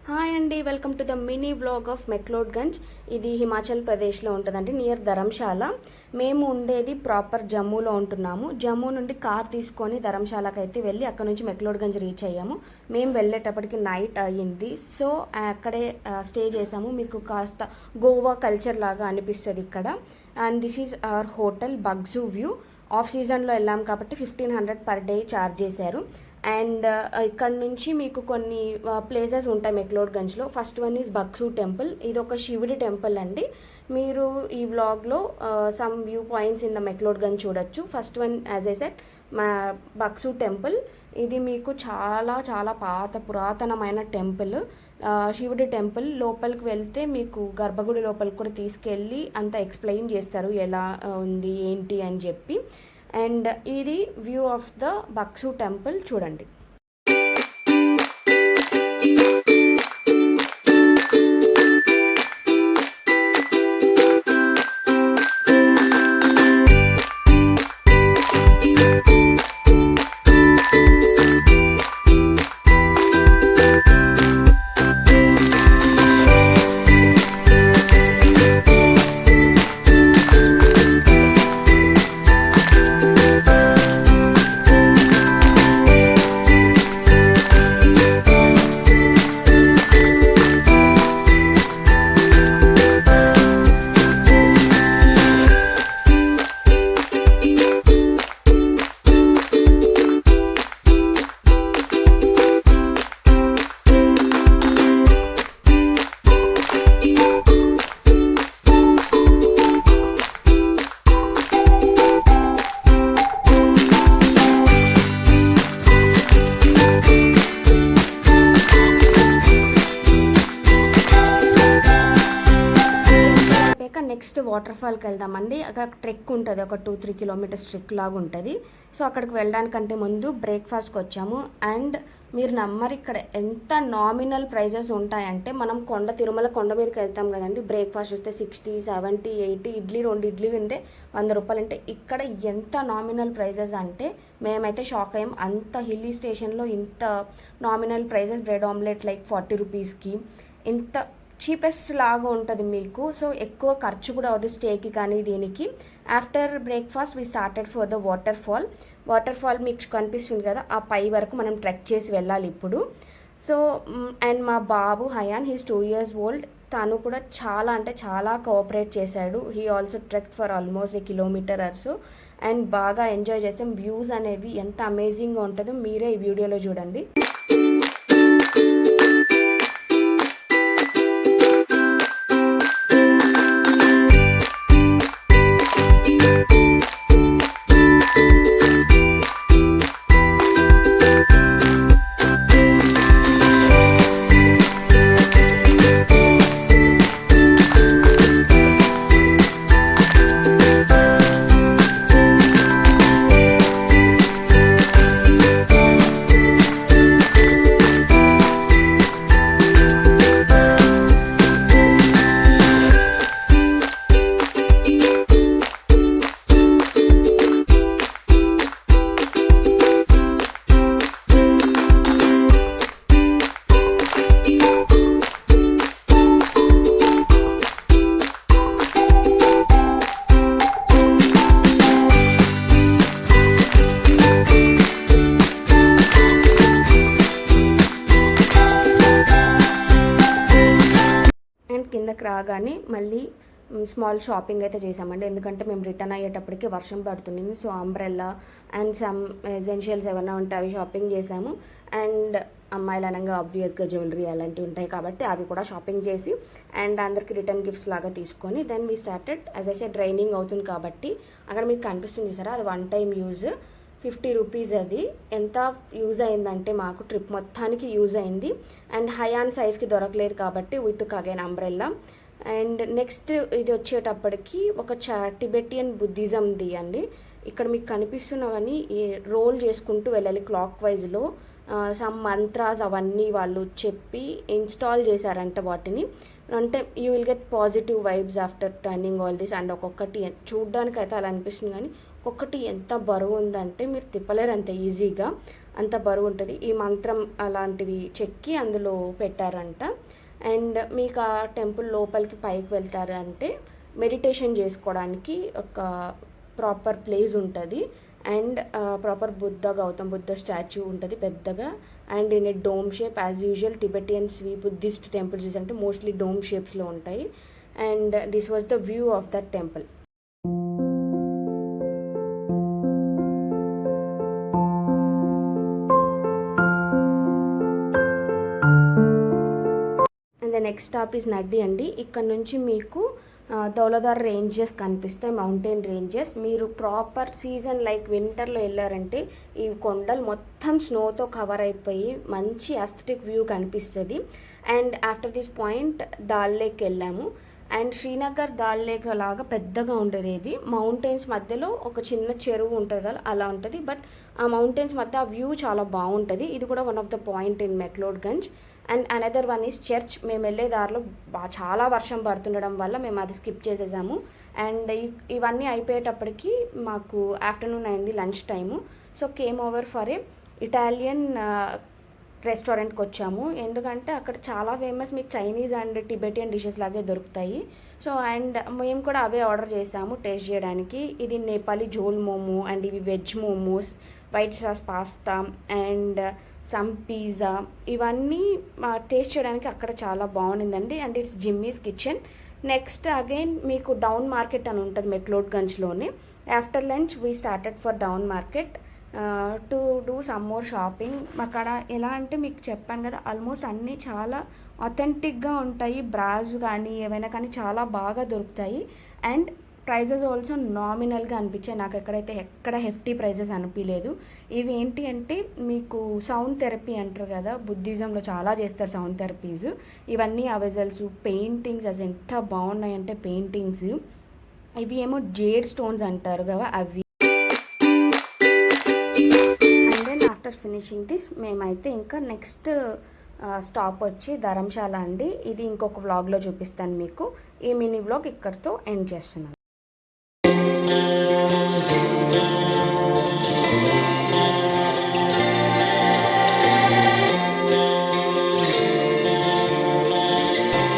Hi అండి, welcome to the mini vlog of McLeodganj. ఇది హిమాచల్ ప్రదేశ్లో ఉంటుందండి, నియర్ ధర్మశాల. మేము ఉండేది ప్రాపర్ జమ్మూలో ఉంటున్నాము. జమ్మూ నుండి కార్ తీసుకొని ధర్మశాలకు అయితే వెళ్ళి అక్కడ నుంచి మెక్లోడ్గంజ్ రీచ్ అయ్యాము. మేము వెళ్ళేటప్పటికి నైట్ అయ్యింది. సో అక్కడే స్టే చేసాము. మీకు కాస్త గోవా కల్చర్ లాగా అనిపిస్తుంది ఇక్కడ. And this is our hotel Bhagsu view. Off సీజన్లో వెళ్ళాం కాబట్టి 1500 పర్ డే ఛార్జ్ చేశారు. అండ్ ఇక్కడ నుంచి మీకు కొన్ని ప్లేసెస్ ఉంటాయి మెక్లోడ్గంజ్లో. First one is Bhagsu temple. ఇది ఒక శివుడి టెంపుల్ అండి. మీరు ఈ వ్లాగ్లో some view points in the McLeodganj చూడొచ్చు. First one as I said మా బగ్జూ టెంపుల్. ఇది మీకు చాలా చాలా పురాతనమైన టెంపుల్, శివుడి టెంపుల్. లోపలికి వెళ్తే మీకు గర్భగుడి లోపలికి కూడా తీసుకెళ్ళి అంతా ఎక్స్ప్లెయిన్ చేస్తారు ఎలా ఉంది ఏంటి అని చెప్పి. అండ్ ఇది వ్యూ ఆఫ్ ద బగ్జూ టెంపుల్ చూడండి. నెక్స్ట్ వాటర్ ఫాల్కి వెళ్దామండి. అక్కడ ట్రెక్ ఉంటుంది, ఒక 2-3 కిలోమీటర్స్ ట్రెక్ లాగా ఉంటుంది. సో అక్కడికి వెళ్ళడానికంటే ముందు బ్రేక్ఫాస్ట్కి వచ్చాము. అండ్ మీరు నమ్మరు, ఇక్కడ ఎంత నామినల్ ప్రైజెస్ ఉంటాయంటే, మనం తిరుమల కొండ మీదకి వెళ్తాం కదండి, బ్రేక్ఫాస్ట్ చూస్తే 60, 70, 80, 2 ఇడ్లీ ఉంటే 100 రూపాయలు. అంటే ఇక్కడ ఎంత నామినల్ ప్రైజెస్ అంటే మేమైతే షాక్ అయ్యాం. అంత హిల్లీ స్టేషన్లో ఇంత nominal prices. Bread omelette like 40 రూపీస్కి ఇంత చీపెస్ట్ లాగా ఉంటుంది మీకు. సో ఎక్కువ ఖర్చు కూడా అవుతుంది స్టేకి కానీ దీనికి. After breakfast we started for the water fall మీకు కనిపిస్తుంది కదా, ఆ పై వరకు మనం ట్రెక్ చేసి వెళ్ళాలి ఇప్పుడు. సో అండ్ మా బాబు హయాన్, హీస్ 2 years old. తను కూడా చాలా అంటే చాలా కోఆపరేట్ చేశాడు. He also trek for almost 1 kilometer or so. And బాగా ఎంజాయ్ చేసాం. వ్యూస్ అనేవి ఎంత అమేజింగ్గా ఉంటుందో మీరే ఈ వీడియోలో చూడండి. కిందకి రాగానే మళ్ళీ స్మాల్ షాపింగ్ అయితే చేసామండి. ఎందుకంటే మేము రిటర్న్ అయ్యేటప్పటికి వర్షం పడుతుంది. So umbrella and some essentials ఏమైనా ఉంటే అవి షాపింగ్ చేసాము. అండ్ అమ్మాయిలు అనగా ఆబ్వియస్గా జ్యువెలరీ అలాంటివి ఉంటాయి కాబట్టి అవి కూడా షాపింగ్ చేసి అండ్ అందరికి రిటర్న్ గిఫ్ట్స్ లాగా తీసుకొని then we started. As I said raining అవుతుంది కాబట్టి అక్కడ మీకు కనిపిస్తుంది చూసారా, అది 1 time యూజ్, 50 రూపీస్. అది ఎంత యూజ్ అయిందంటే మాకు ట్రిప్ మొత్తానికి యూజ్ అయింది. అండ్ హయాన్ సైజ్కి దొరకలేదు కాబట్టి we took again umbrella. And next ఇది వచ్చేటప్పటికి ఒక టిబెటియన్ బుద్ధిజంది అండి. ఇక్కడ మీకు కనిపిస్తున్నవన్నీ రోల్ చేసుకుంటూ వెళ్ళాలి క్లాక్ వైజ్లో. సమ్ మంత్రాస్ అవన్నీ వాళ్ళు చెప్పి ఇన్స్టాల్ చేశారంట వాటిని. అంటే you will get positive vibes after turning all this. And ఒక్కొక్కటి చూడ్డానికి అయితే అలా అనిపిస్తుంది, కానీ ఒక్కొక్కటి ఎంత బరువు ఉందంటే మీరు తిప్పలేరు అంత ఈజీగా. అంత బరువు ఉంటుంది. ఈ మంత్రం అలాంటివి చెక్కి అందులో పెట్టారంట. అండ్ మీకు ఆ టెంపుల్ లోపలికి పైకి వెళ్తారు అంటే మెడిటేషన్ చేసుకోవడానికి ఒక ప్రాపర్ ప్లేస్ ఉంటుంది. And proper Gautam Buddha statue ఉంటుంది పెద్దగా. And in a dome shape as usual Tibetans Buddhist temples అంటే మోస్ట్లీ డోమ్ షేప్స్లో ఉంటాయి. And this was the view of that temple. And the next stop is Naddi అండి. ఇక్కడ నుంచి మీకు దౌలధార్ రేంజెస్ కనిపిస్తాయి, మౌంటైన్ రేంజెస్. మీరు ప్రాపర్ సీజన్ లైక్ వింటర్లో వెళ్ళారంటే ఈ కొండలు మొత్తం స్నోతో కవర్ అయిపోయి మంచి అస్థెటిక్ వ్యూ కనిపిస్తుంది. And after this point dal lake వెళ్ళాము. అండ్ శ్రీనగర్ దాల్ లేక్ లాగా పెద్దగా ఉండేది. ఇది మౌంటైన్స్ మధ్యలో ఒక చిన్న చెరువు ఉంటుంది కదా, అలా ఉంటుంది. బట్ ఆ మౌంటైన్స్ మధ్య ఆ వ్యూ చాలా బాగుంటుంది. ఇది కూడా one of the point in McLeodganj. And another one is church. మేము వెళ్ళే దారిలో చాలా వర్షం పడుతుండడం వల్ల మేము అది స్కిప్ చేసేసాము. అండ్ ఇవన్నీ అయిపోయేటప్పటికి మాకు ఆఫ్టర్నూన్ అయింది, lunch time. So came over for a Italian రెస్టారెంట్కి వచ్చాము. ఎందుకంటే అక్కడ చాలా ఫేమస్ మీకు చైనీస్ అండ్ టిబెటియన్ డిషెస్ లాగే దొరుకుతాయి. సో అండ్ మేము కూడా అవే ఆర్డర్ చేసాము టేస్ట్ చేయడానికి. ఇది నేపాలీ జోల్ మోమో అండ్ ఇవి veg momos, white sauce pasta and some pizza, ఇవన్నీ టేస్ట్ చేయడానికి అక్కడ చాలా బాగుండిందండి. And it's Jimmy's kitchen. Next again మీకు డౌన్ మార్కెట్ అని ఉంటుంది మెక్లోడ్గంజ్లోనే. After lunch we started for down market to do some more shopping. అక్కడ ఎలా అంటే మీకు చెప్పాను కదా, ఆల్మోస్ట్ అన్నీ చాలా అథెంటిక్గా ఉంటాయి. బ్రాస్ కానీ ఏవైనా కానీ చాలా బాగా దొరుకుతాయి. అండ్ ప్రైజెస్ ఆల్సో నామినల్గా అనిపించాయి నాకు. ఎక్కడ హెఫ్టీ ప్రైజెస్ అనిపించలేదు. ఇవి ఏంటి అంటే మీకు సౌండ్ థెరపీ అంటారు కదా, బుద్ధిజంలో చాలా చేస్తారు సౌండ్ థెరపీస్. ఇవన్నీ అవెజల్స్, పెయింటింగ్స్ అది ఎంత బాగున్నాయంటే పెయింటింగ్స్. ఇవి ఏమో జేడ్ స్టోన్స్ అంటారు కదా అవి. And then after finishing this మేమైతే ఇంకా నెక్స్ట్ స్టాప్ వచ్చి ధర్మశాల అండి. ఇది ఇంకొక వ్లాగ్లో చూపిస్తాను మీకు. ఈ మినీ వ్లాగ్ ఇక్కడితో ఎండ్ చేస్తున్నాను.